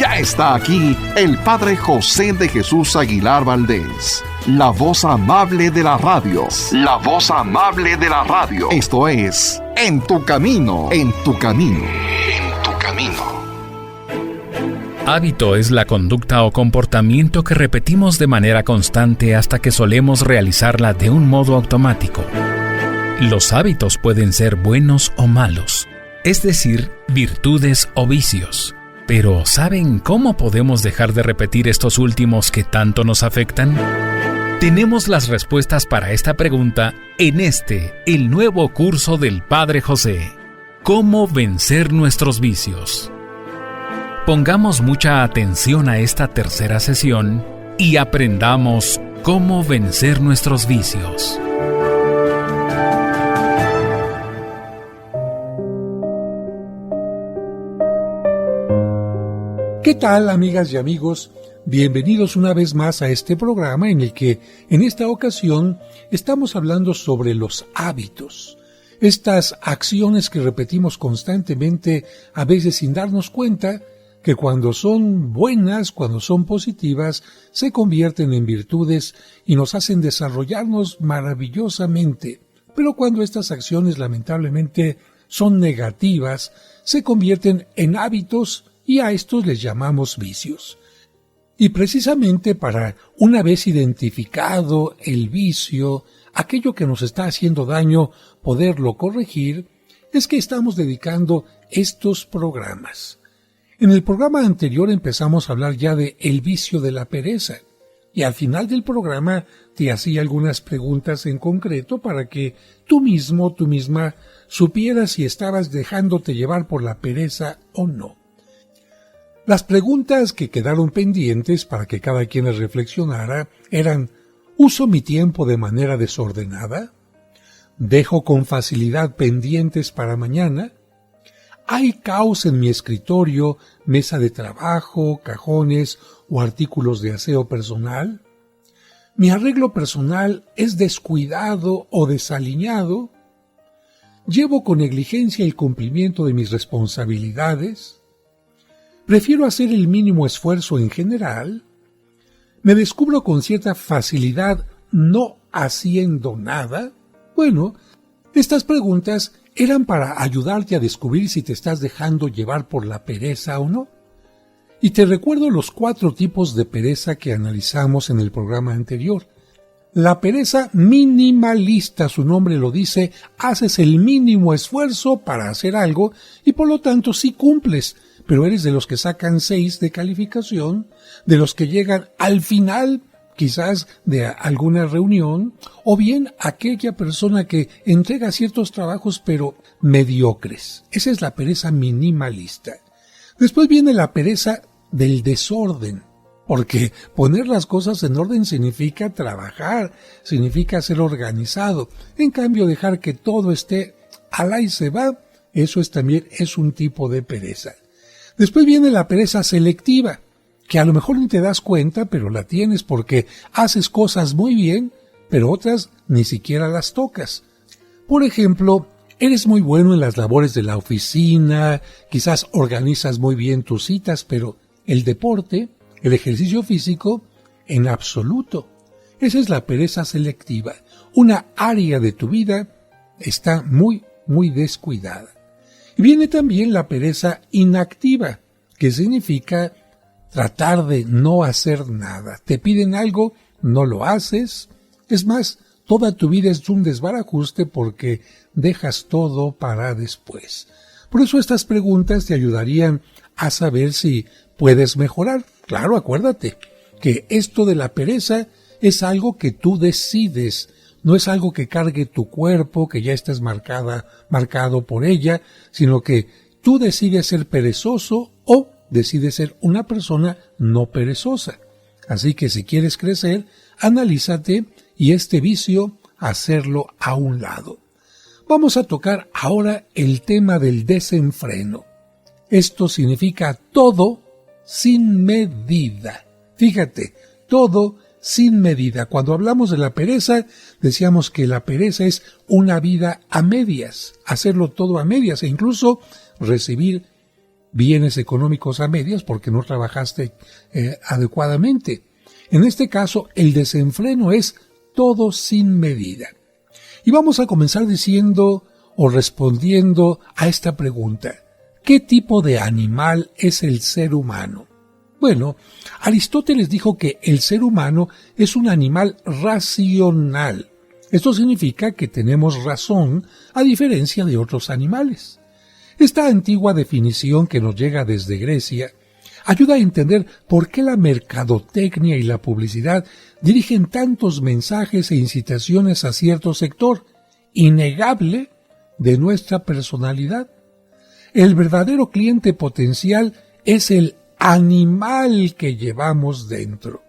Ya está aquí el Padre José de Jesús Aguilar Valdés, la voz amable de la radio. La voz amable de la radio. Esto es En tu Camino, en tu Camino, en tu Camino. Hábito es la conducta o comportamiento que repetimos de manera constante hasta que solemos realizarla de un modo automático. Los hábitos pueden ser buenos o malos, es decir, virtudes o vicios. Pero ¿saben cómo podemos dejar de repetir estos últimos que tanto nos afectan? Tenemos las respuestas para esta pregunta en el nuevo curso del Padre José. ¿Cómo vencer nuestros vicios? Pongamos mucha atención a esta tercera sesión y aprendamos cómo vencer nuestros vicios. ¿Qué tal, amigas y amigos? Bienvenidos una vez más a este programa en el que, en esta ocasión, estamos hablando sobre los hábitos. Estas acciones que repetimos constantemente, a veces sin darnos cuenta, que cuando son buenas, cuando son positivas, se convierten en virtudes y nos hacen desarrollarnos maravillosamente. Pero cuando estas acciones, lamentablemente, son negativas, se convierten en hábitos y a estos les llamamos vicios. Y precisamente para, una vez identificado el vicio, aquello que nos está haciendo daño, poderlo corregir, es que estamos dedicando estos programas. En el programa anterior empezamos a hablar ya de el vicio de la pereza, y al final del programa te hacía algunas preguntas en concreto para que tú misma, supieras si estabas dejándote llevar por la pereza o no. Las preguntas que quedaron pendientes para que cada quien las reflexionara eran: ¿uso mi tiempo de manera desordenada? ¿Dejo con facilidad pendientes para mañana? ¿Hay caos en mi escritorio, mesa de trabajo, cajones o artículos de aseo personal? ¿Mi arreglo personal es descuidado o desaliñado? ¿Llevo con negligencia el cumplimiento de mis responsabilidades? ¿Prefiero hacer el mínimo esfuerzo en general? ¿Me descubro con cierta facilidad no haciendo nada? Bueno, estas preguntas eran para ayudarte a descubrir si te estás dejando llevar por la pereza o no. Y te recuerdo los 4 tipos de pereza que analizamos en el programa anterior. La pereza minimalista, su nombre lo dice, haces el mínimo esfuerzo para hacer algo y por lo tanto sí cumples, pero eres de los que sacan 6 de calificación, de los que llegan al final quizás de alguna reunión, o bien aquella persona que entrega ciertos trabajos pero mediocres. Esa es la pereza minimalista. Después viene la pereza del desorden, porque poner las cosas en orden significa trabajar, significa ser organizado. En cambio, dejar que todo esté al ahí se va, eso también es un tipo de pereza. Después viene la pereza selectiva, que a lo mejor ni te das cuenta, pero la tienes porque haces cosas muy bien, pero otras ni siquiera las tocas. Por ejemplo, eres muy bueno en las labores de la oficina, quizás organizas muy bien tus citas, pero el deporte, el ejercicio físico, en absoluto. Esa es la pereza selectiva. Una área de tu vida está muy descuidada. Y viene también la pereza inactiva, que significa tratar de no hacer nada. Te piden algo, no lo haces. Es más, toda tu vida es un desbarajuste porque dejas todo para después. Por eso estas preguntas te ayudarían a saber si puedes mejorar. Claro, acuérdate que esto de la pereza es algo que tú decides. No es algo que cargue tu cuerpo, que ya estés marcado por ella, sino que tú decides ser perezoso o decides ser una persona no perezosa. Así que si quieres crecer, analízate y este vicio, hacerlo a un lado. Vamos a tocar ahora el tema del desenfreno. Esto significa todo sin medida. Fíjate, todo sin medida. Cuando hablamos de la pereza, decíamos que la pereza es una vida a medias, hacerlo todo a medias e incluso recibir bienes económicos a medias porque no trabajaste adecuadamente. En este caso, el desenfreno es todo sin medida. Y vamos a comenzar diciendo o respondiendo a esta pregunta: ¿qué tipo de animal es el ser humano? Bueno, Aristóteles dijo que el ser humano es un animal racional. Esto significa que tenemos razón a diferencia de otros animales. Esta antigua definición que nos llega desde Grecia ayuda a entender por qué la mercadotecnia y la publicidad dirigen tantos mensajes e incitaciones a cierto sector innegable de nuestra personalidad. El verdadero cliente potencial es el animal que llevamos dentro.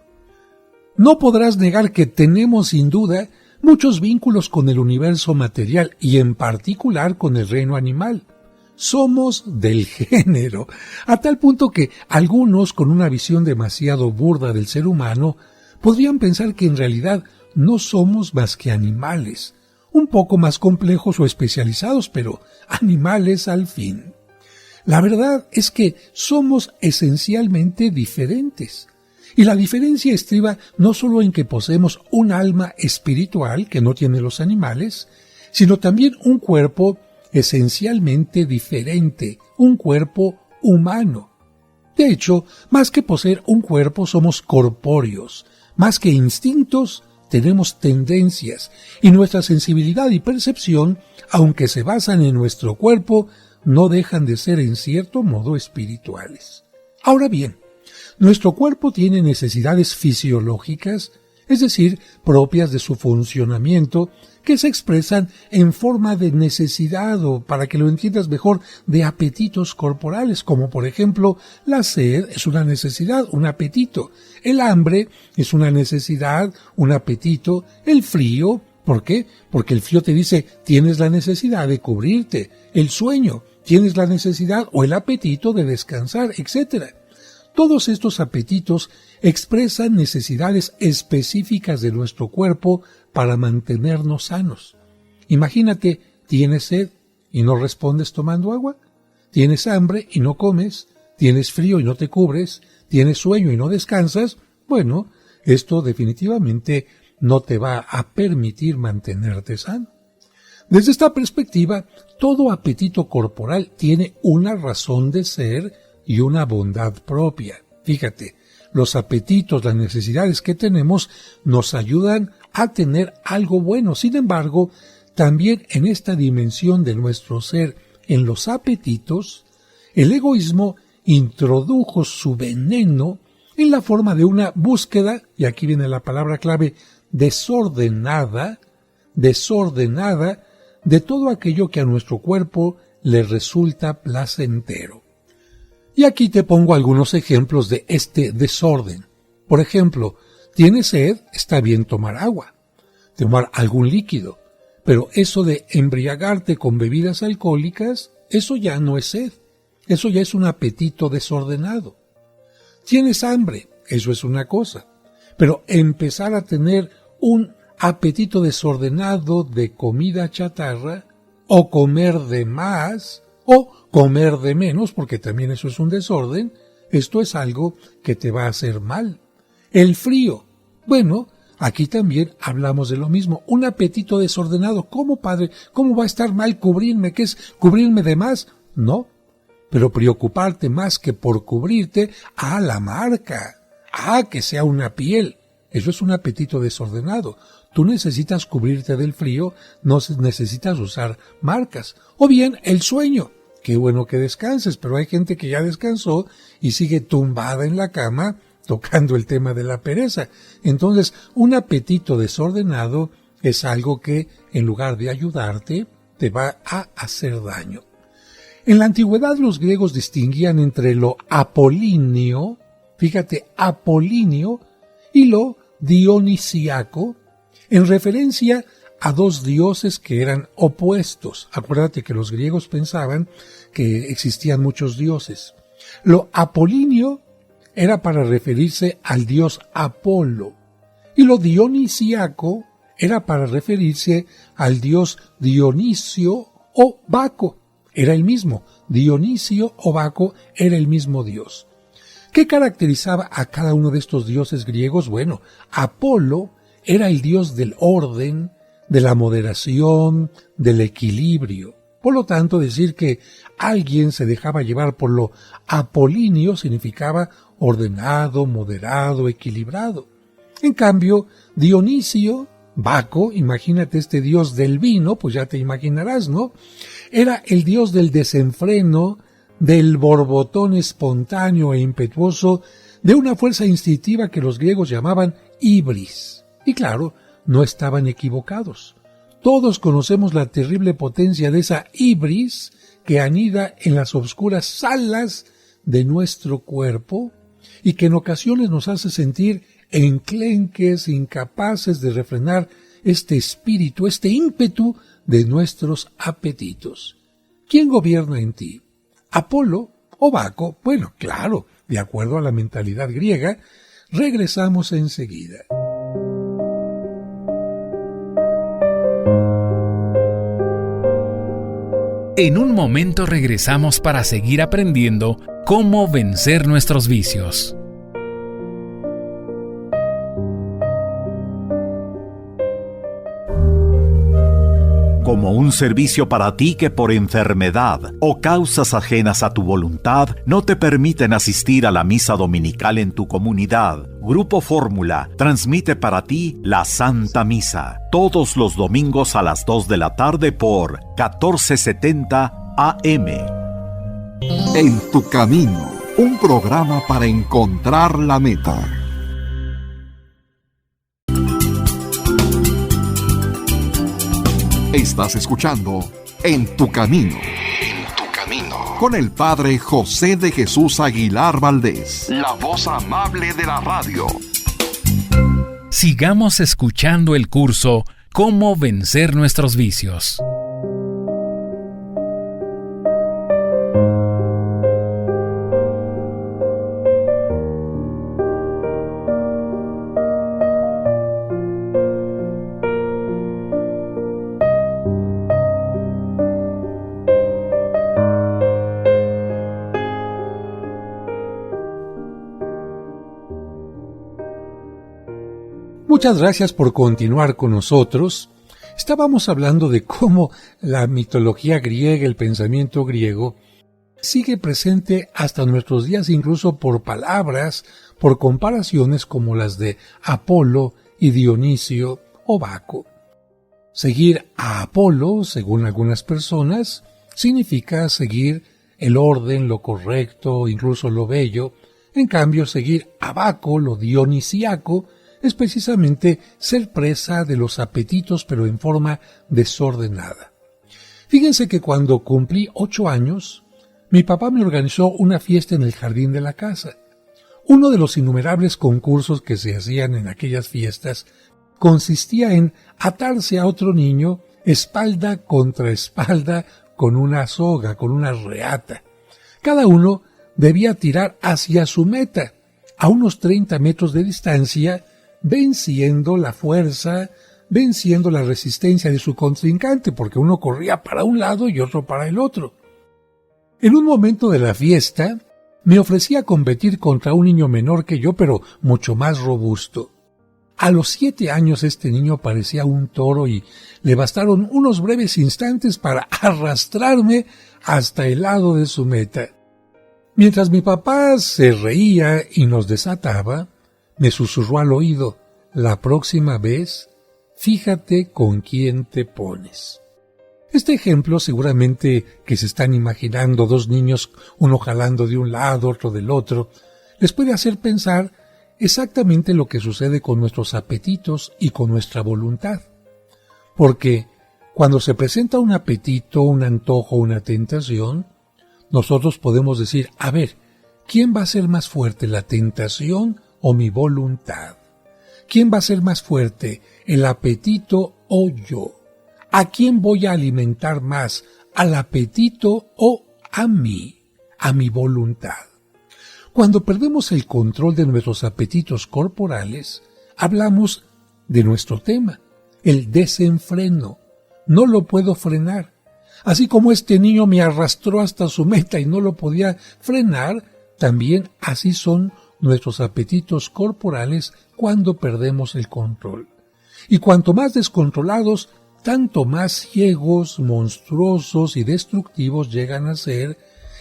No podrás negar que tenemos sin duda muchos vínculos con el universo material y en particular con el reino animal. Somos del género, a tal punto que algunos con una visión demasiado burda del ser humano podrían pensar que en realidad no somos más que animales, un poco más complejos o especializados, pero animales al fin. La verdad es que somos esencialmente diferentes. Y la diferencia estriba no solo en que poseemos un alma espiritual que no tienen los animales, sino también un cuerpo esencialmente diferente, un cuerpo humano. De hecho, más que poseer un cuerpo, somos corpóreos. Más que instintos, tenemos tendencias, y nuestra sensibilidad y percepción, aunque se basan en nuestro cuerpo, no dejan de ser en cierto modo espirituales. Ahora bien, nuestro cuerpo tiene necesidades fisiológicas, es decir, propias de su funcionamiento, que se expresan en forma de necesidad o, para que lo entiendas mejor, de apetitos corporales, como por ejemplo la sed es una necesidad, un apetito, el hambre es una necesidad, un apetito, el frío, ¿por qué? Porque el frío te dice tienes la necesidad de cubrirte, el sueño, tienes la necesidad o el apetito de descansar, etc. Todos estos apetitos expresan necesidades específicas de nuestro cuerpo para mantenernos sanos. Imagínate, tienes sed y no respondes tomando agua, tienes hambre y no comes, tienes frío y no te cubres, tienes sueño y no descansas. Bueno, esto definitivamente no te va a permitir mantenerte sano. Desde esta perspectiva, todo apetito corporal tiene una razón de ser y una bondad propia. Fíjate, los apetitos, las necesidades que tenemos nos ayudan a tener algo bueno. Sin embargo, también en esta dimensión de nuestro ser, en los apetitos, el egoísmo introdujo su veneno en la forma de una búsqueda, y aquí viene la palabra clave, desordenada, de todo aquello que a nuestro cuerpo le resulta placentero. Y aquí te pongo algunos ejemplos de este desorden. Por ejemplo, tienes sed, está bien tomar agua, tomar algún líquido, pero eso de embriagarte con bebidas alcohólicas, eso ya no es sed, eso ya es un apetito desordenado. Tienes hambre, eso es una cosa, pero empezar a tener un apetito desordenado de comida chatarra, o comer de más, o comer de menos, porque también eso es un desorden, esto es algo que te va a hacer mal. El frío, bueno, aquí también hablamos de lo mismo, un apetito desordenado. ¿Cómo, padre? ¿Cómo va a estar mal cubrirme? ¿Qué es cubrirme de más? No, pero preocuparte más que por cubrirte a la marca, que sea una piel. Eso es un apetito desordenado. Tú necesitas cubrirte del frío, no necesitas usar marcas. O bien el sueño. Qué bueno que descanses, pero hay gente que ya descansó y sigue tumbada en la cama tocando el tema de la pereza. Entonces, un apetito desordenado es algo que, en lugar de ayudarte, te va a hacer daño. En la antigüedad los griegos distinguían entre lo apolíneo, fíjate, apolíneo, y lo dionisíaco, en referencia a dos dioses que eran opuestos. Acuérdate que los griegos pensaban que existían muchos dioses. Lo apolíneo era para referirse al dios Apolo, y lo dionisíaco era para referirse al dios Dionisio o Baco. era el mismo. Dionisio o Baco era el mismo dios. ¿Qué caracterizaba a cada uno de estos dioses griegos? Bueno, Apolo era el dios del orden, de la moderación, del equilibrio. Por lo tanto, decir que alguien se dejaba llevar por lo apolíneo significaba ordenado, moderado, equilibrado. En cambio, Dionisio, Baco, imagínate este dios del vino, pues ya te imaginarás, ¿no? Era el dios del desenfreno, del borbotón espontáneo e impetuoso, de una fuerza instintiva que los griegos llamaban ibris. Y claro, no estaban equivocados. Todos conocemos la terrible potencia de esa ibris que anida en las oscuras salas de nuestro cuerpo y que en ocasiones nos hace sentir enclenques, incapaces de refrenar este espíritu, este ímpetu de nuestros apetitos. ¿Quién gobierna en ti? ¿Apolo o Baco? Bueno, claro, de acuerdo a la mentalidad griega. Regresamos enseguida. En un momento regresamos para seguir aprendiendo cómo vencer nuestros vicios. Como un servicio para ti que por enfermedad o causas ajenas a tu voluntad no te permiten asistir a la misa dominical en tu comunidad, Grupo Fórmula transmite para ti la Santa Misa todos los domingos a las 2 de la tarde por 1470 AM. En tu camino, un programa para encontrar la meta. Estás escuchando En tu camino. En tu camino. Con el Padre José de Jesús Aguilar Valdés, la voz amable de la radio. Sigamos escuchando el curso Cómo vencer nuestros vicios. Muchas gracias por continuar con nosotros. Estábamos hablando de cómo la mitología griega, el pensamiento griego, sigue presente hasta nuestros días, incluso por palabras, por comparaciones como las de Apolo y Dionisio o Baco. Seguir a Apolo, según algunas personas, significa seguir el orden, lo correcto, incluso lo bello. En cambio, seguir a Baco, lo dionisiaco, es precisamente ser presa de los apetitos, pero en forma desordenada. Fíjense que cuando cumplí 8 años, mi papá me organizó una fiesta en el jardín de la casa. Uno de los innumerables concursos que se hacían en aquellas fiestas consistía en atarse a otro niño espalda contra espalda con una soga, con una reata. Cada uno debía tirar hacia su meta, a unos 30 metros de distancia, venciendo la fuerza, venciendo la resistencia de su contrincante, porque uno corría para un lado y otro para el otro. En un momento de la fiesta, me ofrecí a competir contra un niño menor que yo, pero mucho más robusto. A los 7 años este niño parecía un toro y le bastaron unos breves instantes para arrastrarme hasta el lado de su meta. Mientras mi papá se reía y nos desataba, me susurró al oído: la próxima vez, fíjate con quién te pones. Este ejemplo seguramente que se están imaginando 2 niños, uno jalando de un lado, otro del otro, les puede hacer pensar exactamente lo que sucede con nuestros apetitos y con nuestra voluntad. Porque cuando se presenta un apetito, un antojo, una tentación, nosotros podemos decir: a ver, ¿quién va a ser más fuerte, la tentación o mi voluntad? ¿Quién va a ser más fuerte, el apetito o yo? ¿A quién voy a alimentar más, al apetito o a mí, a mi voluntad? Cuando perdemos el control de nuestros apetitos corporales, hablamos de nuestro tema, el desenfreno. No lo puedo frenar. Así como este niño me arrastró hasta su meta y no lo podía frenar, también así son nuestros apetitos corporales cuando perdemos el control. Y cuanto más descontrolados, tanto más ciegos, monstruosos y destructivos llegan a ser,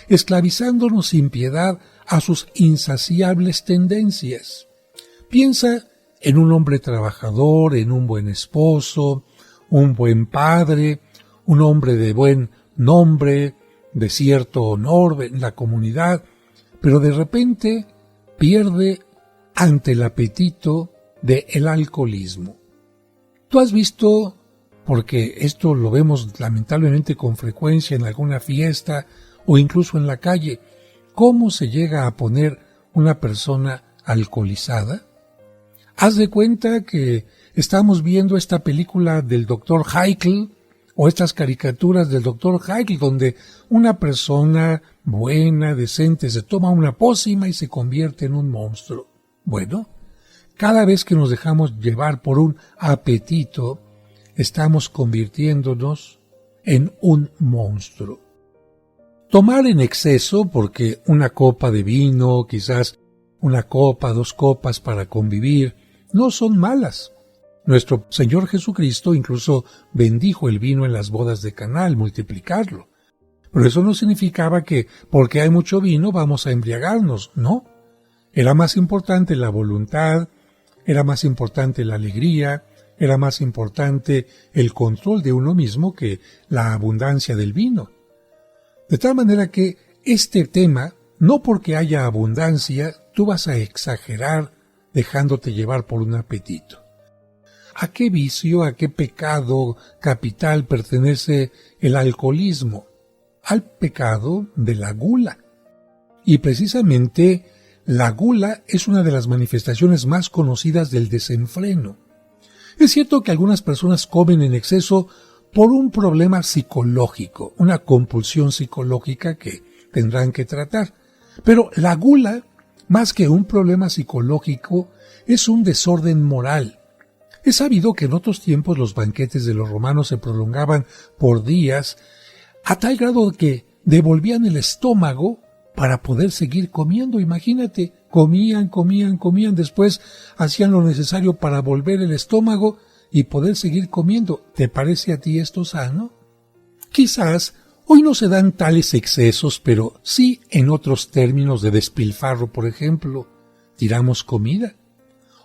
esclavizándonos sin piedad a sus insaciables tendencias. Piensa en un hombre trabajador, en un buen esposo, un buen padre, un hombre de buen nombre, de cierto honor en la comunidad, pero de repente pierde ante el apetito del alcoholismo. Tú has visto, porque esto lo vemos lamentablemente con frecuencia en alguna fiesta o incluso en la calle, cómo se llega a poner una persona alcoholizada. Haz de cuenta que estamos viendo esta película del Dr. Jekyll o estas caricaturas del Dr. Jekyll donde una persona buena, decente, se toma una pócima y se convierte en un monstruo. Bueno, cada vez que nos dejamos llevar por un apetito, estamos convirtiéndonos en un monstruo. Tomar en exceso, porque una copa de vino, quizás una copa, 2 copas para convivir, no son malas. Nuestro Señor Jesucristo incluso bendijo el vino en las bodas de Caná al multiplicarlo. Pero eso no significaba que porque hay mucho vino vamos a embriagarnos, no. Era más importante la voluntad, era más importante la alegría, era más importante el control de uno mismo que la abundancia del vino. De tal manera que este tema, no porque haya abundancia, tú vas a exagerar dejándote llevar por un apetito. ¿A qué vicio, a qué pecado capital pertenece el alcoholismo? Al pecado de la gula. Y precisamente la gula es una de las manifestaciones más conocidas del desenfreno. Es cierto que algunas personas comen en exceso por un problema psicológico, una compulsión psicológica que tendrán que tratar. Pero la gula, más que un problema psicológico, es un desorden moral. Es sabido que en otros tiempos los banquetes de los romanos se prolongaban por días, a tal grado que devolvían el estómago para poder seguir comiendo. Imagínate, comían, después hacían lo necesario para volver el estómago y poder seguir comiendo. ¿Te parece a ti esto sano? Quizás hoy no se dan tales excesos, pero sí en otros términos de despilfarro, por ejemplo, tiramos comida.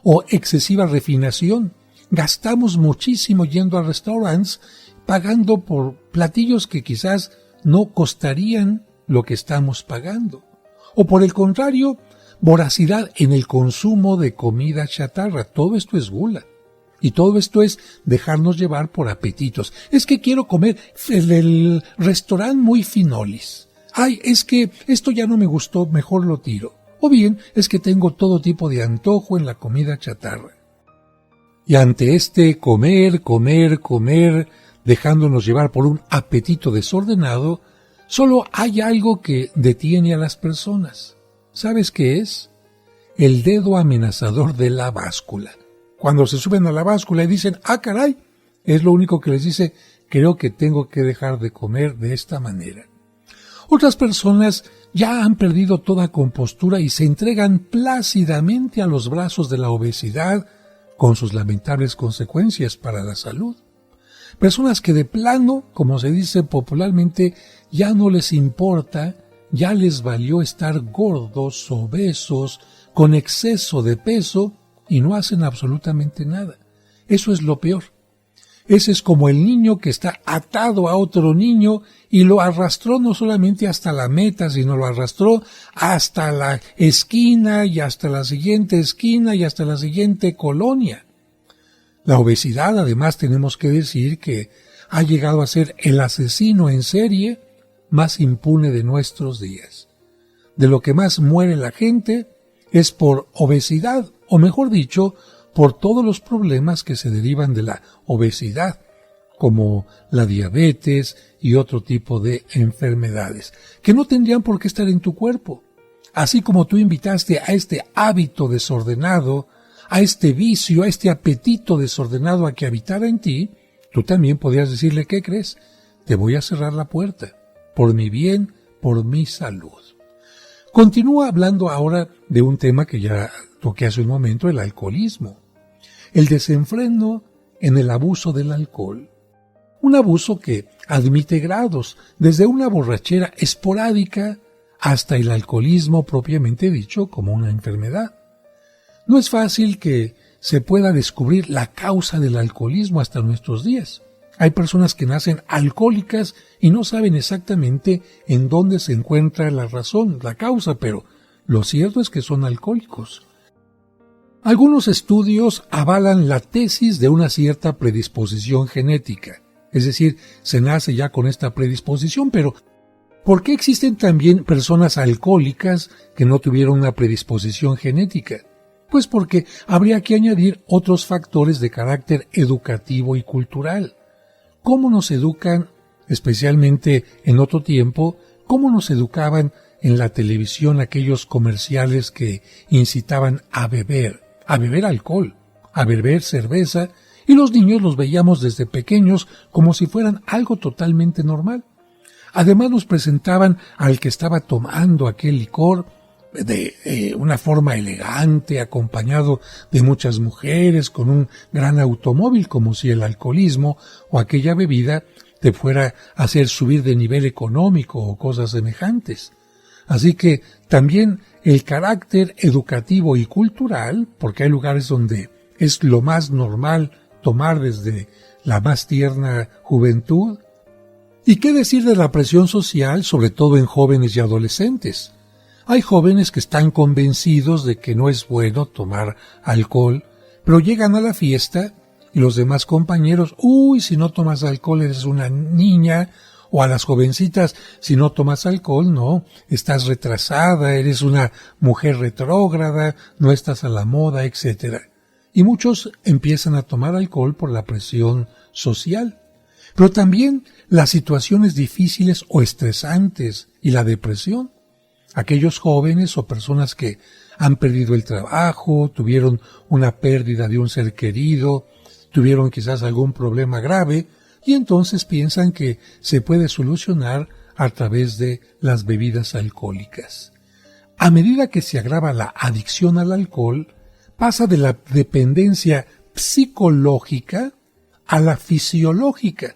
O excesiva refinación. Gastamos muchísimo yendo a restaurantes, pagando por platillos que quizás no costarían lo que estamos pagando. O por el contrario, voracidad en el consumo de comida chatarra. Todo esto es gula. Y todo esto es dejarnos llevar por apetitos. Es que quiero comer el restaurante muy finolis. Ay, es que esto ya no me gustó, mejor lo tiro. O bien es que tengo todo tipo de antojo en la comida chatarra. Y ante este comer, dejándonos llevar por un apetito desordenado, solo hay algo que detiene a las personas. ¿Sabes qué es? El dedo amenazador de la báscula. Cuando se suben a la báscula y dicen, ¡ah, caray! Es lo único que les dice, creo que tengo que dejar de comer de esta manera. Otras personas ya han perdido toda compostura y se entregan plácidamente a los brazos de la obesidad, con sus lamentables consecuencias para la salud. Personas que de plano, como se dice popularmente, ya no les importa, ya les valió estar gordos, obesos, con exceso de peso y no hacen absolutamente nada. Eso es lo peor. Ese es como el niño que está atado a otro niño y lo arrastró no solamente hasta la meta, sino lo arrastró hasta la esquina y hasta la siguiente esquina y hasta la siguiente colonia. La obesidad, además, tenemos que decir que ha llegado a ser el asesino en serie más impune de nuestros días. De lo que más muere la gente es por obesidad, o mejor dicho, por todos los problemas que se derivan de la obesidad, como la diabetes y otro tipo de enfermedades, que no tendrían por qué estar en tu cuerpo. Así como tú invitaste a este hábito desordenado, a este vicio, a este apetito desordenado a que habitara en ti, tú también podrías decirle, ¿qué crees? te voy a cerrar la puerta, por mi bien, por mi salud. Continúa hablando ahora de un tema que ya toqué hace un momento, el alcoholismo. El desenfreno en el abuso del alcohol. Un abuso que admite grados, desde una borrachera esporádica hasta el alcoholismo propiamente dicho como una enfermedad. No es fácil que se pueda descubrir la causa del alcoholismo hasta nuestros días. Hay personas que nacen alcohólicas y no saben exactamente en dónde se encuentra la razón, la causa, pero lo cierto es que son alcohólicos. Algunos estudios avalan la tesis de una cierta predisposición genética, es decir, se nace ya con esta predisposición, pero ¿por qué existen también personas alcohólicas que no tuvieron una predisposición genética? Pues porque habría que añadir otros factores de carácter educativo y cultural. ¿Cómo nos educan, especialmente en otro tiempo, cómo nos educaban en la televisión aquellos comerciales que incitaban a beber alcohol, a beber cerveza, y los niños los veíamos desde pequeños como si fueran algo totalmente normal? Además nos presentaban al que estaba tomando aquel licor de una forma elegante, acompañado de muchas mujeres, con un gran automóvil, como si el alcoholismo o aquella bebida te fuera a hacer subir de nivel económico o cosas semejantes. Así que también el carácter educativo y cultural, porque hay lugares donde es lo más normal tomar desde la más tierna juventud. ¿Y qué decir de la presión social, sobre todo en jóvenes y adolescentes? Hay jóvenes que están convencidos de que no es bueno tomar alcohol, pero llegan a la fiesta y los demás compañeros, si no tomas alcohol eres una niña, o a las jovencitas, si no tomas alcohol, no, estás retrasada, eres una mujer retrógrada, no estás a la moda, etc. Y muchos empiezan a tomar alcohol por la presión social, pero también las situaciones difíciles o estresantes y la depresión. Aquellos jóvenes o personas que han perdido el trabajo, tuvieron una pérdida de un ser querido, tuvieron quizás algún problema grave, y entonces piensan que se puede solucionar a través de las bebidas alcohólicas. A medida que se agrava la adicción al alcohol, pasa de la dependencia psicológica a la fisiológica.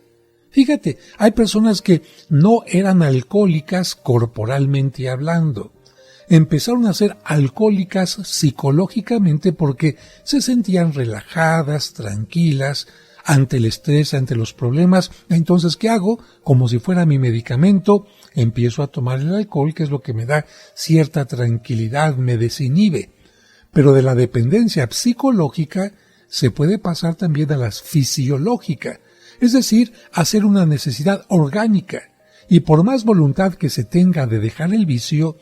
Fíjate, hay personas que no eran alcohólicas corporalmente hablando. Empezaron a ser alcohólicas psicológicamente porque se sentían relajadas, tranquilas, ante el estrés, ante los problemas. Entonces, ¿qué hago? Como si fuera mi medicamento, empiezo a tomar el alcohol, que es lo que me da cierta tranquilidad, me desinhibe. Pero de la dependencia psicológica se puede pasar también a la fisiológica, es decir, a ser una necesidad orgánica. Y por más voluntad que se tenga de dejar el vicio,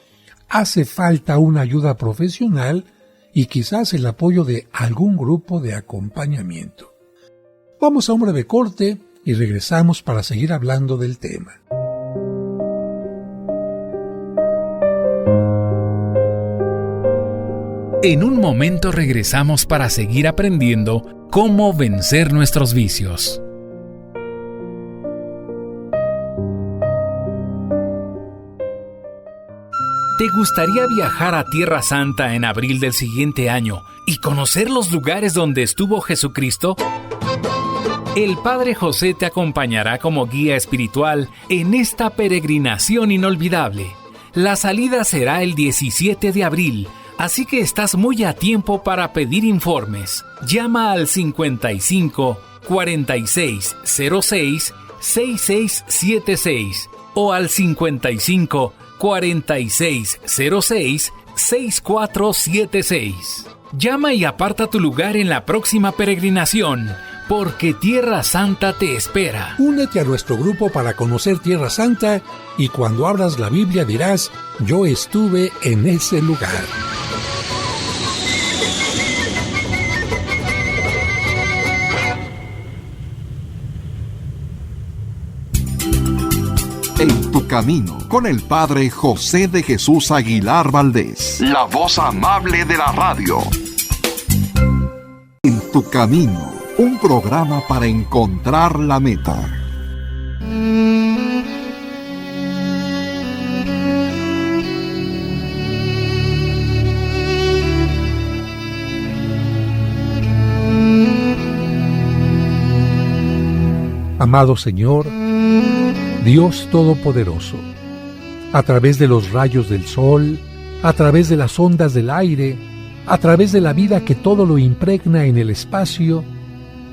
hace falta una ayuda profesional y quizás el apoyo de algún grupo de acompañamiento. Vamos a un breve corte y regresamos para seguir hablando del tema. En un momento regresamos para seguir aprendiendo cómo vencer nuestros vicios. ¿Te gustaría viajar a Tierra Santa en abril del siguiente año y conocer los lugares donde estuvo Jesucristo? El Padre José te acompañará como guía espiritual en esta peregrinación inolvidable. La salida será el 17 de abril, así que estás muy a tiempo para pedir informes. Llama al 55 46 06 6676 o al 55 46 06 6476. Llama y aparta tu lugar en la próxima peregrinación, porque Tierra Santa te espera. Únete a nuestro grupo para conocer Tierra Santa y cuando abras la Biblia dirás, yo estuve en ese lugar. En tu camino, con el Padre José de Jesús Aguilar Valdés, la voz amable de la radio. En tu camino, un programa para encontrar la meta. Amado Señor, Dios Todopoderoso, a través de los rayos del sol, a través de las ondas del aire, a través de la vida que todo lo impregna en el espacio,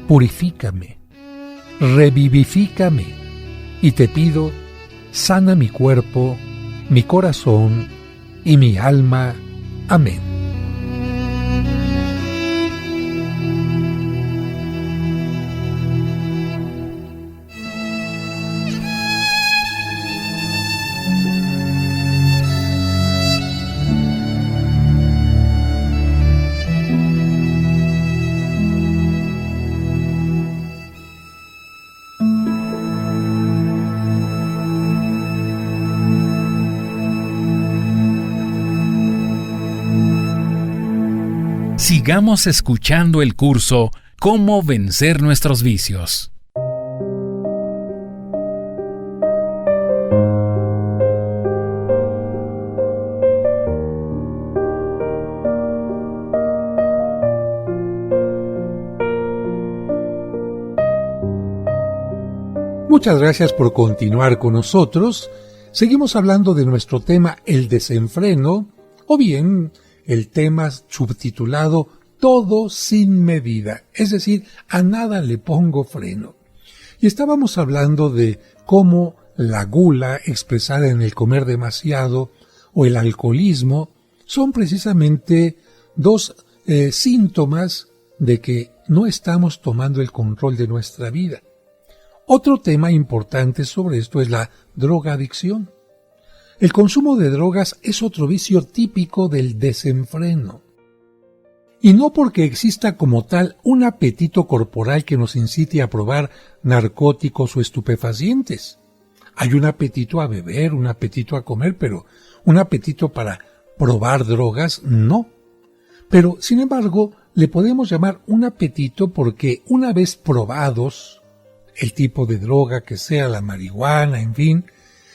purifícame, revivifícame, y te pido, sana mi cuerpo, mi corazón y mi alma. Amén. Sigamos escuchando el curso Cómo vencer nuestros vicios. Muchas gracias por continuar con nosotros. Seguimos hablando de nuestro tema, el desenfreno, o bien el tema subtitulado Todo sin medida, es decir, a nada le pongo freno. Y estábamos hablando de cómo la gula expresada en el comer demasiado o el alcoholismo son precisamente dos síntomas de que no estamos tomando el control de nuestra vida. Otro tema importante sobre esto es la drogadicción. El consumo de drogas es otro vicio típico del desenfreno. Y no porque exista como tal un apetito corporal que nos incite a probar narcóticos o estupefacientes. Hay un apetito a beber, un apetito a comer, pero un apetito para probar drogas, no. Pero, sin embargo, le podemos llamar un apetito porque una vez probados, el tipo de droga que sea, la marihuana, en fin,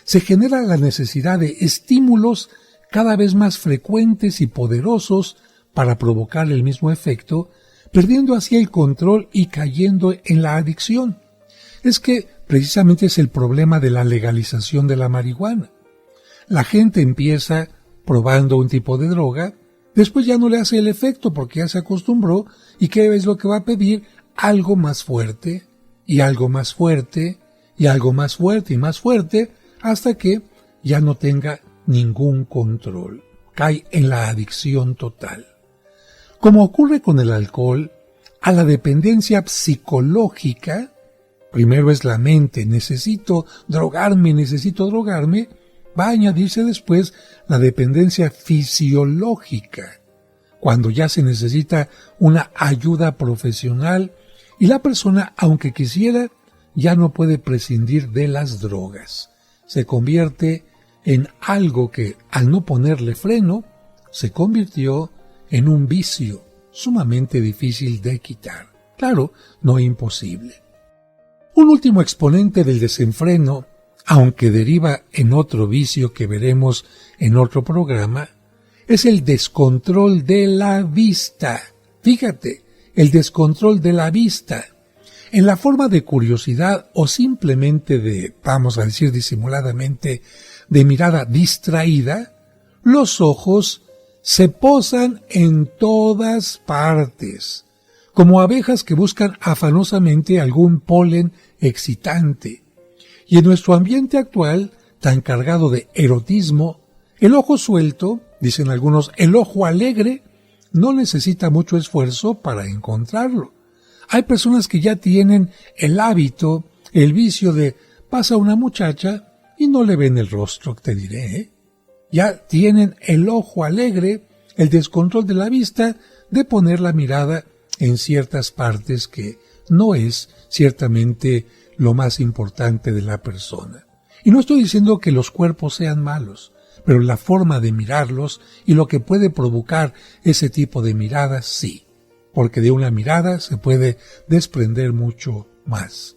se genera la necesidad de estímulos cada vez más frecuentes y poderosos para provocar el mismo efecto, perdiendo así el control y cayendo en la adicción. Es que precisamente es el problema de la legalización de la marihuana. La gente empieza probando un tipo de droga, después ya no le hace el efecto porque ya se acostumbró, y ¿qué es lo que va a pedir? Algo más fuerte, y algo más fuerte, y algo más fuerte y más fuerte, hasta que ya no tenga ningún control. Cae en la adicción total. Como ocurre con el alcohol, a la dependencia psicológica, primero es la mente, necesito drogarme, va a añadirse después la dependencia fisiológica, cuando ya se necesita una ayuda profesional y la persona, aunque quisiera, ya no puede prescindir de las drogas. Se convierte en algo que, al no ponerle freno, se convirtió en un vicio sumamente difícil de quitar. Claro, no imposible. Un último exponente del desenfreno, aunque deriva en otro vicio que veremos en otro programa, es el descontrol de la vista. Fíjate, el descontrol de la vista. En la forma de curiosidad o simplemente de, vamos a decir disimuladamente, de mirada distraída, los ojos se posan en todas partes, como abejas que buscan afanosamente algún polen excitante. Y en nuestro ambiente actual, tan cargado de erotismo, el ojo suelto, dicen algunos, el ojo alegre, no necesita mucho esfuerzo para encontrarlo. Hay personas que ya tienen el hábito, el vicio de pasa una muchacha y no le ven el rostro, te diré, ¿eh? Ya tienen el ojo alegre, el descontrol de la vista, de poner la mirada en ciertas partes que no es ciertamente lo más importante de la persona. Y no estoy diciendo que los cuerpos sean malos, pero la forma de mirarlos y lo que puede provocar ese tipo de miradas, sí, porque de una mirada se puede desprender mucho más.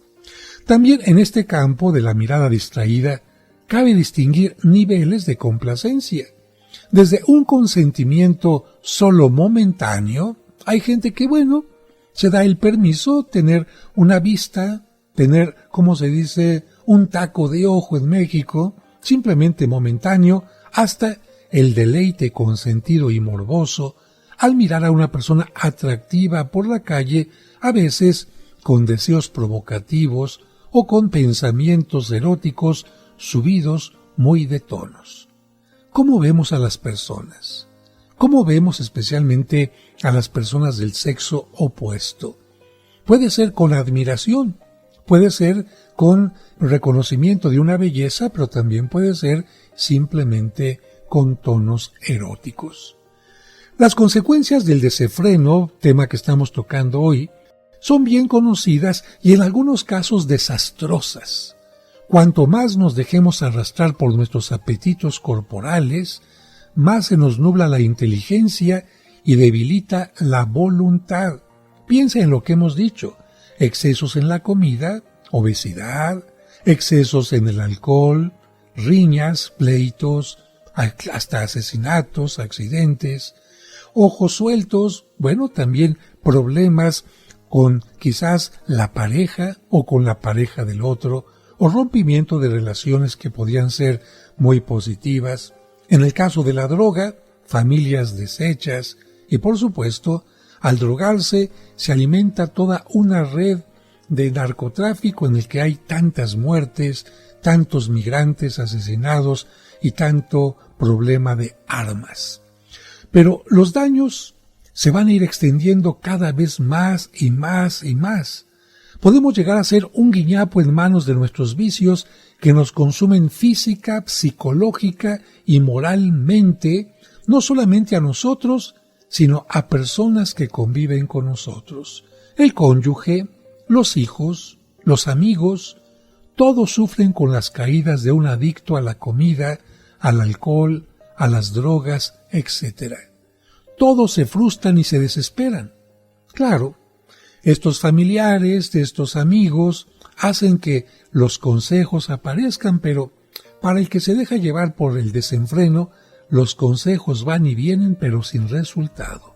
También en este campo de la mirada distraída, cabe distinguir niveles de complacencia. Desde un consentimiento solo momentáneo, hay gente que, se da el permiso tener una vista tener, como se dice, un taco de ojo en México, simplemente momentáneo, hasta el deleite consentido y morboso al mirar a una persona atractiva por la calle, a veces con deseos provocativos o con pensamientos eróticos subidos muy de tonos. ¿Cómo vemos a las personas? ¿Cómo vemos especialmente a las personas del sexo opuesto? Puede ser con admiración, puede ser con reconocimiento de una belleza, pero también puede ser simplemente con tonos eróticos. Las consecuencias del desenfreno, tema que estamos tocando hoy, son bien conocidas y en algunos casos desastrosas. Cuanto más nos dejemos arrastrar por nuestros apetitos corporales, más se nos nubla la inteligencia y debilita la voluntad. Piensa en lo que hemos dicho: excesos en la comida, obesidad, excesos en el alcohol, riñas, pleitos, hasta asesinatos, accidentes, ojos sueltos, también problemas con quizás la pareja o con la pareja del otro, o rompimiento de relaciones que podían ser muy positivas. En el caso de la droga, familias deshechas y, por supuesto, al drogarse se alimenta toda una red de narcotráfico en el que hay tantas muertes, tantos migrantes asesinados y tanto problema de armas. Pero los daños se van a ir extendiendo cada vez más y más y más. Podemos llegar a ser un guiñapo en manos de nuestros vicios que nos consumen física, psicológica y moralmente, no solamente a nosotros, sino a personas que conviven con nosotros. El cónyuge, los hijos, los amigos, todos sufren con las caídas de un adicto a la comida, al alcohol, a las drogas, etc. Todos se frustran y se desesperan. Claro, estos familiares, estos amigos, hacen que los consejos aparezcan, pero para el que se deja llevar por el desenfreno, los consejos van y vienen, pero sin resultado.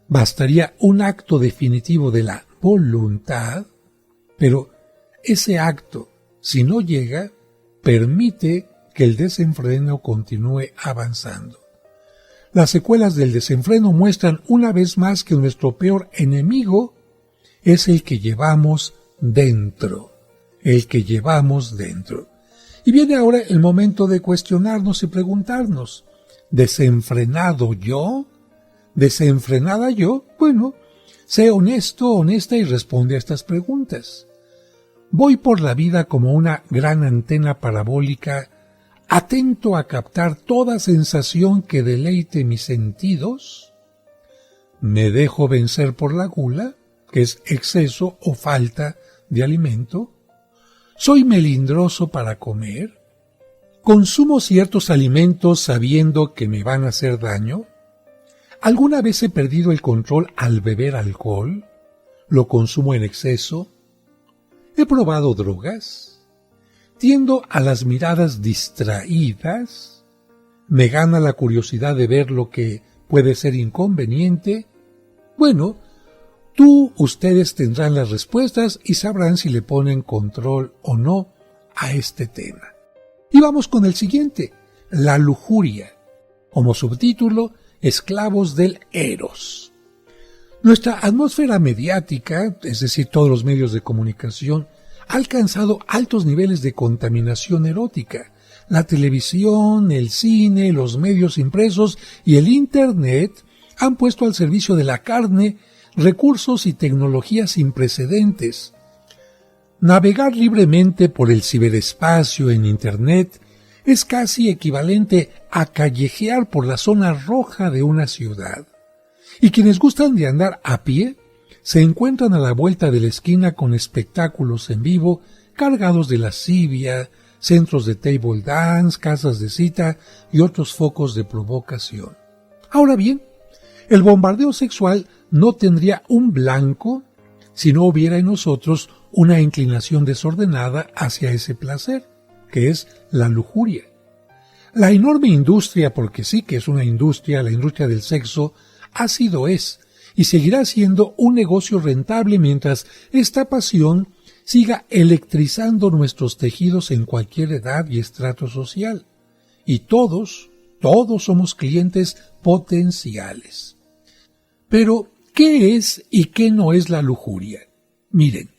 Bastaría un acto definitivo de la voluntad, pero ese acto, si no llega, permite que el desenfreno continúe avanzando. Las secuelas del desenfreno muestran una vez más que nuestro peor enemigo es el que llevamos dentro, Y viene ahora el momento de cuestionarnos y preguntarnos: ¿desenfrenado yo? ¿Desenfrenada yo? Sé honesto, honesta y responde a estas preguntas. ¿Voy por la vida como una gran antena parabólica, atento a captar toda sensación que deleite mis sentidos? ¿Me dejo vencer por la gula, que es exceso o falta de alimento? ¿Soy melindroso para comer? ¿Consumo ciertos alimentos sabiendo que me van a hacer daño? ¿Alguna vez he perdido el control al beber alcohol? ¿Lo consumo en exceso? ¿He probado drogas? ¿Tiendo a las miradas distraídas? ¿Me gana la curiosidad de ver lo que puede ser inconveniente? Ustedes tendrán las respuestas y sabrán si le ponen control o no a este tema. Y vamos con el siguiente: la lujuria. Como subtítulo, esclavos del eros. Nuestra atmósfera mediática, es decir, todos los medios de comunicación, ha alcanzado altos niveles de contaminación erótica. La televisión, el cine, los medios impresos y el Internet han puesto al servicio de la carne recursos y tecnologías sin precedentes. Navegar libremente por el ciberespacio en Internet es casi equivalente a callejear por la zona roja de una ciudad. Y quienes gustan de andar a pie se encuentran a la vuelta de la esquina con espectáculos en vivo cargados de lascivia, centros de table dance, casas de cita y otros focos de provocación. Ahora bien, el bombardeo sexual no tendría un blanco si no hubiera en nosotros una inclinación desordenada hacia ese placer, que es la lujuria. La enorme industria, porque sí que es una industria, la industria del sexo, es y seguirá siendo un negocio rentable mientras esta pasión siga electrizando nuestros tejidos en cualquier edad y estrato social. Y todos somos clientes potenciales. Pero, ¿qué es y qué no es la lujuria? Miren,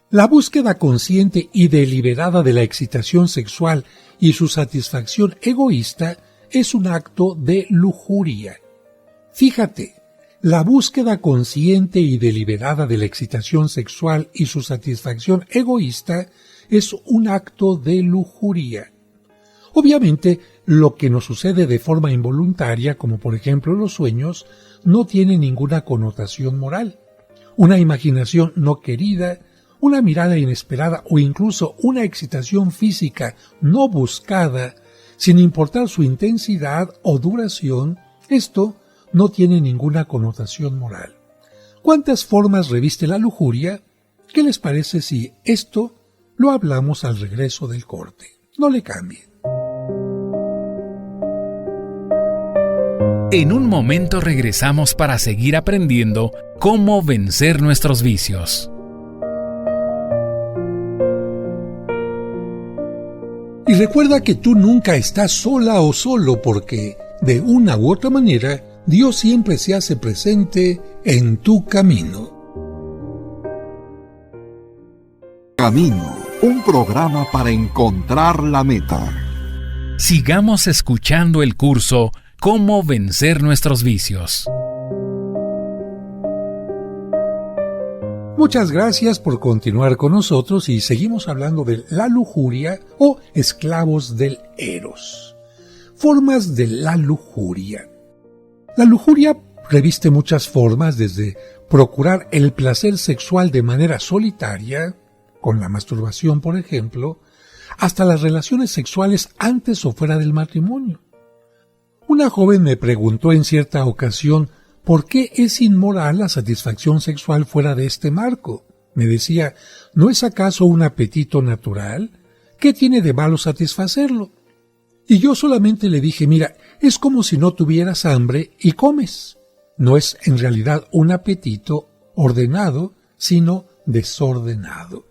la búsqueda consciente y deliberada de la excitación sexual y su satisfacción egoísta es un acto de lujuria. Fíjate, la búsqueda consciente y deliberada de la excitación sexual y su satisfacción egoísta es un acto de lujuria. Obviamente, lo que nos sucede de forma involuntaria, como por ejemplo los sueños, no tiene ninguna connotación moral. Una imaginación no querida, una mirada inesperada o incluso una excitación física no buscada, sin importar su intensidad o duración, esto no tiene ninguna connotación moral. ¿Cuántas formas reviste la lujuria? ¿Qué les parece si esto lo hablamos al regreso del corte? No le cambien. En un momento regresamos para seguir aprendiendo cómo vencer nuestros vicios. Y recuerda que tú nunca estás sola o solo porque, de una u otra manera, Dios siempre se hace presente en tu camino. Camino, un programa para encontrar la meta. Sigamos escuchando el curso Cómo vencer nuestros vicios. Muchas gracias por continuar con nosotros y seguimos hablando de la lujuria o esclavos del eros. Formas de la lujuria. La lujuria reviste muchas formas, desde procurar el placer sexual de manera solitaria, con la masturbación por ejemplo, hasta las relaciones sexuales antes o fuera del matrimonio. Una joven me preguntó en cierta ocasión ¿por qué es inmoral la satisfacción sexual fuera de este marco? Me decía, ¿no es acaso un apetito natural? ¿Qué tiene de malo satisfacerlo? Y yo solamente le dije, mira, es como si no tuvieras hambre y comes. No es en realidad un apetito ordenado, sino desordenado.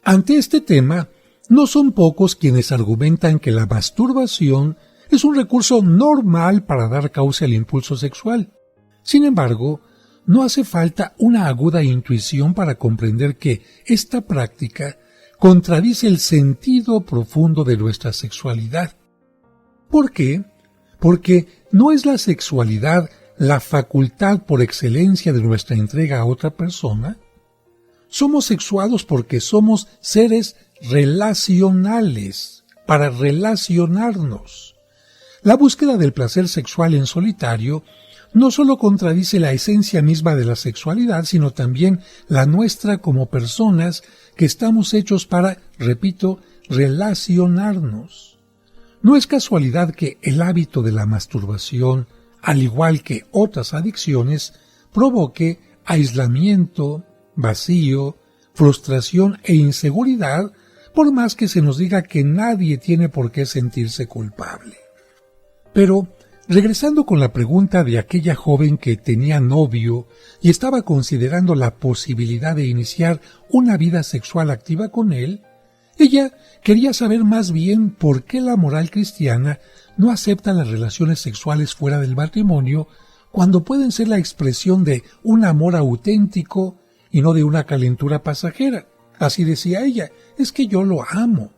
Ante este tema, no son pocos quienes argumentan que la masturbación es un recurso normal para dar cauce al impulso sexual. Sin embargo, no hace falta una aguda intuición para comprender que esta práctica contradice el sentido profundo de nuestra sexualidad. ¿Por qué? Porque no es la sexualidad la facultad por excelencia de nuestra entrega a otra persona. Somos sexuados porque somos seres relacionales, para relacionarnos. La búsqueda del placer sexual en solitario no solo contradice la esencia misma de la sexualidad, sino también la nuestra como personas que estamos hechos para, repito, relacionarnos. No es casualidad que el hábito de la masturbación, al igual que otras adicciones, provoque aislamiento, vacío, frustración e inseguridad, por más que se nos diga que nadie tiene por qué sentirse culpable. Pero, regresando con la pregunta de aquella joven que tenía novio y estaba considerando la posibilidad de iniciar una vida sexual activa con él, ella quería saber más bien por qué la moral cristiana no acepta las relaciones sexuales fuera del matrimonio cuando pueden ser la expresión de un amor auténtico y no de una calentura pasajera. Así decía ella, es que yo lo amo.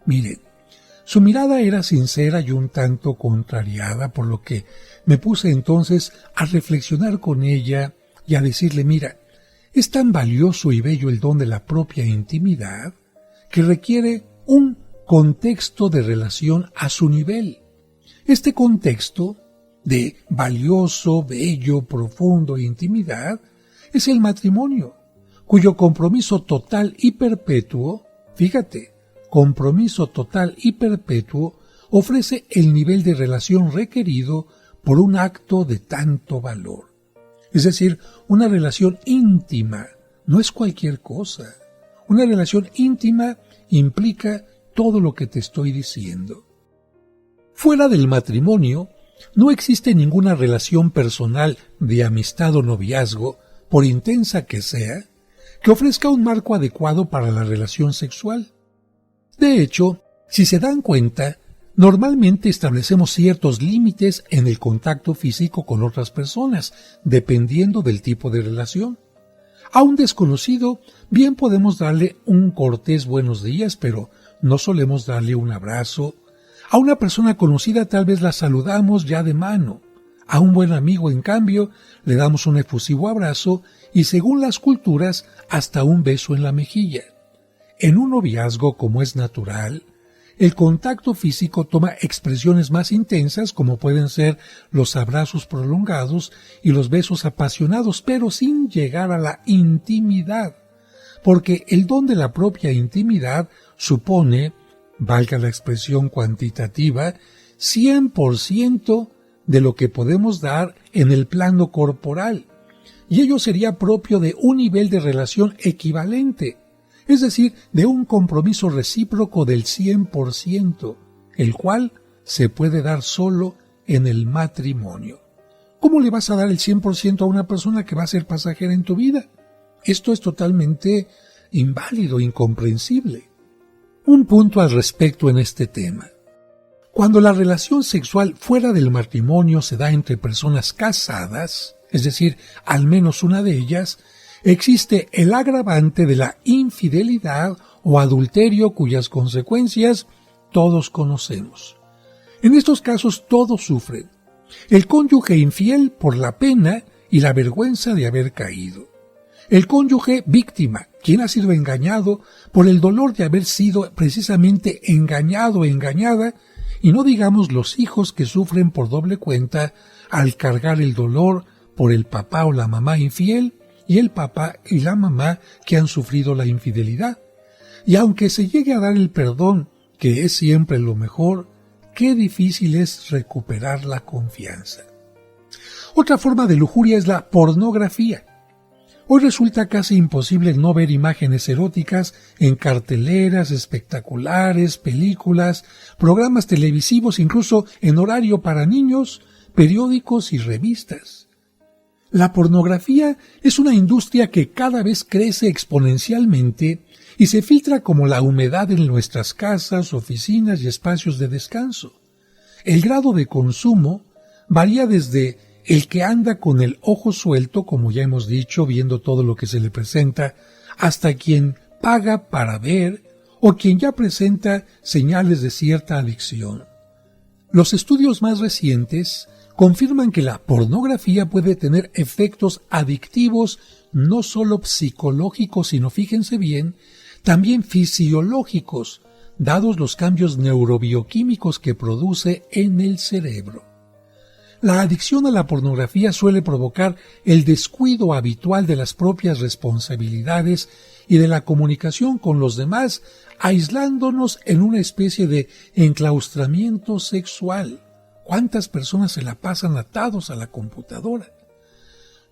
Miren, su mirada era sincera y un tanto contrariada, por lo que me puse entonces a reflexionar con ella y a decirle, mira, es tan valioso y bello el don de la propia intimidad que requiere un contexto de relación a su nivel. Este contexto de valioso, bello, profundo intimidad es el matrimonio, cuyo compromiso total y perpetuo, fíjate, compromiso total y perpetuo ofrece el nivel de relación requerido por un acto de tanto valor. Es decir, una relación íntima no es cualquier cosa. Una relación íntima implica todo lo que te estoy diciendo. Fuera del matrimonio, no existe ninguna relación personal de amistad o noviazgo, por intensa que sea, que ofrezca un marco adecuado para la relación sexual. De hecho, si se dan cuenta, normalmente establecemos ciertos límites en el contacto físico con otras personas, dependiendo del tipo de relación. A un desconocido, bien podemos darle un cortés buenos días, pero no solemos darle un abrazo. A una persona conocida tal vez la saludamos ya de mano. A un buen amigo, en cambio, le damos un efusivo abrazo y, según las culturas, hasta un beso en la mejilla. En un noviazgo, como es natural, el contacto físico toma expresiones más intensas, como pueden ser los abrazos prolongados y los besos apasionados, pero sin llegar a la intimidad, porque el don de la propia intimidad supone, valga la expresión cuantitativa, 100% de lo que podemos dar en el plano corporal, y ello sería propio de un nivel de relación equivalente, es decir, de un compromiso recíproco del 100%, el cual se puede dar solo en el matrimonio. ¿Cómo le vas a dar el 100% a una persona que va a ser pasajera en tu vida? Esto es totalmente inválido, incomprensible. Un punto al respecto en este tema. Cuando la relación sexual fuera del matrimonio se da entre personas casadas, es decir, al menos una de ellas, existe el agravante de la infidelidad o adulterio cuyas consecuencias todos conocemos. En estos casos todos sufren. El cónyuge infiel por la pena y la vergüenza de haber caído. El cónyuge víctima, quien ha sido engañado por el dolor de haber sido precisamente engañado o engañada, y no digamos los hijos que sufren por doble cuenta al cargar el dolor por el papá o la mamá infiel, y el papá y la mamá que han sufrido la infidelidad. Y aunque se llegue a dar el perdón, que es siempre lo mejor, qué difícil es recuperar la confianza. Otra forma de lujuria es la pornografía. Hoy resulta casi imposible no ver imágenes eróticas en carteleras, espectaculares, películas, programas televisivos, incluso en horario para niños, periódicos y revistas. La pornografía es una industria que cada vez crece exponencialmente y se filtra como la humedad en nuestras casas, oficinas y espacios de descanso. El grado de consumo varía desde el que anda con el ojo suelto, como ya hemos dicho, viendo todo lo que se le presenta, hasta quien paga para ver o quien ya presenta señales de cierta adicción. Los estudios más recientes confirman que la pornografía puede tener efectos adictivos no solo psicológicos, sino, fíjense bien, también fisiológicos, dados los cambios neurobioquímicos que produce en el cerebro. La adicción a la pornografía suele provocar el descuido habitual de las propias responsabilidades y de la comunicación con los demás, aislándonos en una especie de enclaustramiento sexual. ¿Cuántas personas se la pasan atados a la computadora?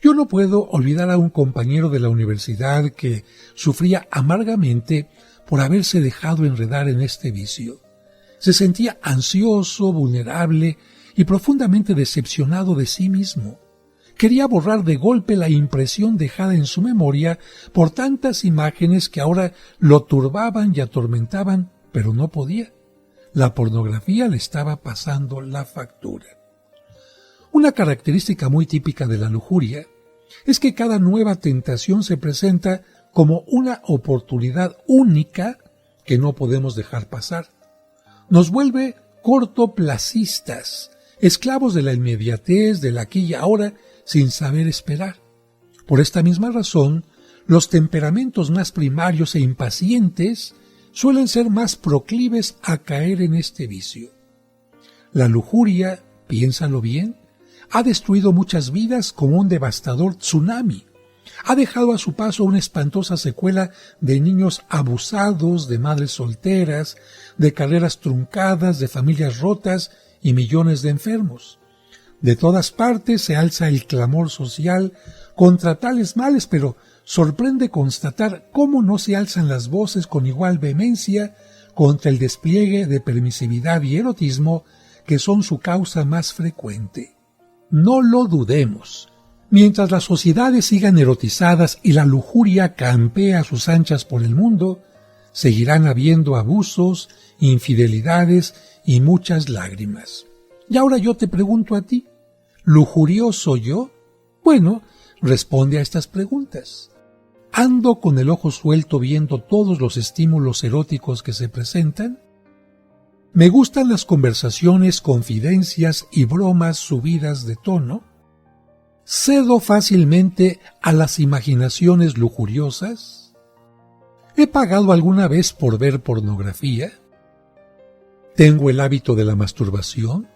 Yo no puedo olvidar a un compañero de la universidad que sufría amargamente por haberse dejado enredar en este vicio. Se sentía ansioso, vulnerable y profundamente decepcionado de sí mismo. Quería borrar de golpe la impresión dejada en su memoria por tantas imágenes que ahora lo turbaban y atormentaban, pero no podía. La pornografía le estaba pasando la factura. Una característica muy típica de la lujuria es que cada nueva tentación se presenta como una oportunidad única que no podemos dejar pasar. Nos vuelve cortoplacistas, esclavos de la inmediatez, del aquí y ahora, sin saber esperar. Por esta misma razón, los temperamentos más primarios e impacientes suelen ser más proclives a caer en este vicio. La lujuria, piénsalo bien, ha destruido muchas vidas como un devastador tsunami. Ha dejado a su paso una espantosa secuela de niños abusados, de madres solteras, de carreras truncadas, de familias rotas y millones de enfermos. De todas partes se alza el clamor social contra tales males, pero sorprende constatar cómo no se alzan las voces con igual vehemencia contra el despliegue de permisividad y erotismo que son su causa más frecuente. No lo dudemos. Mientras las sociedades sigan erotizadas y la lujuria campea a sus anchas por el mundo, seguirán habiendo abusos, infidelidades y muchas lágrimas. Y ahora yo te pregunto a ti, ¿lujurioso yo? Bueno, responde a estas preguntas. ¿Ando con el ojo suelto viendo todos los estímulos eróticos que se presentan? ¿Me gustan las conversaciones, confidencias y bromas subidas de tono? ¿Cedo fácilmente a las imaginaciones lujuriosas? ¿He pagado alguna vez por ver pornografía? ¿Tengo el hábito de la masturbación?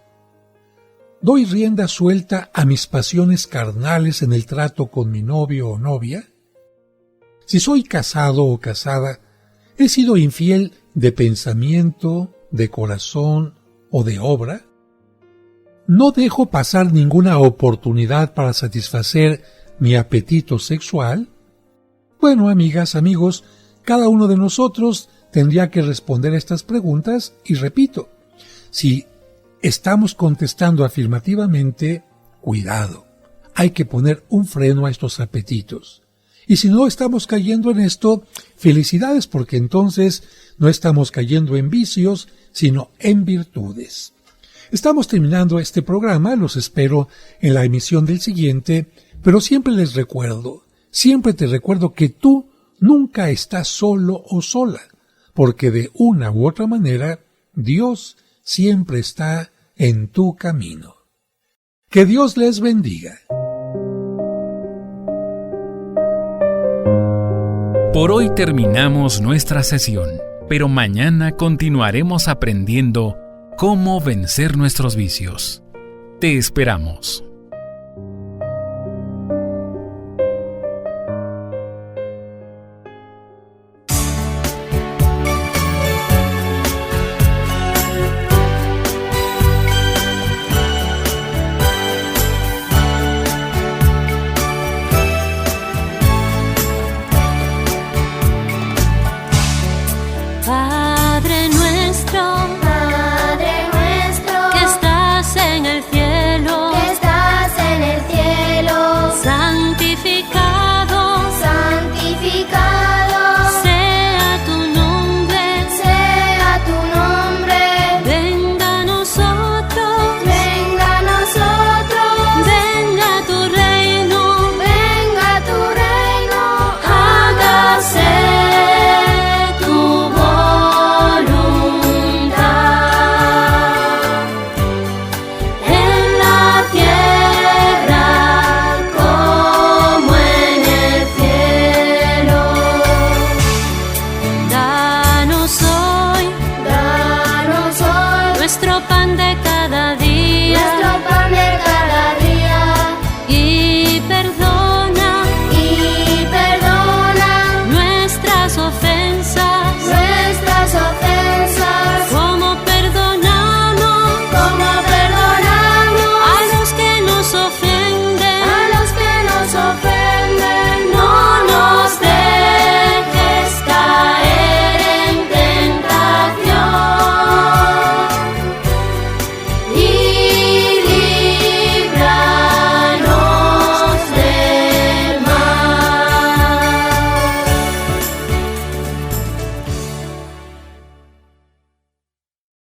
¿Doy rienda suelta a mis pasiones carnales en el trato con mi novio o novia? Si soy casado o casada, ¿he sido infiel de pensamiento, de corazón o de obra? ¿No dejo pasar ninguna oportunidad para satisfacer mi apetito sexual? Bueno, amigas, amigos, cada uno de nosotros tendría que responder a estas preguntas y repito, si estamos contestando afirmativamente, cuidado, hay que poner un freno a estos apetitos. Y si no estamos cayendo en esto, felicidades, porque entonces no estamos cayendo en vicios, sino en virtudes. Estamos terminando este programa, los espero en la emisión del siguiente, pero siempre les recuerdo, siempre te recuerdo que tú nunca estás solo o sola, porque de una u otra manera, Dios siempre está en tu camino. Que Dios les bendiga. Por hoy terminamos nuestra sesión, pero mañana continuaremos aprendiendo cómo vencer nuestros vicios. Te esperamos.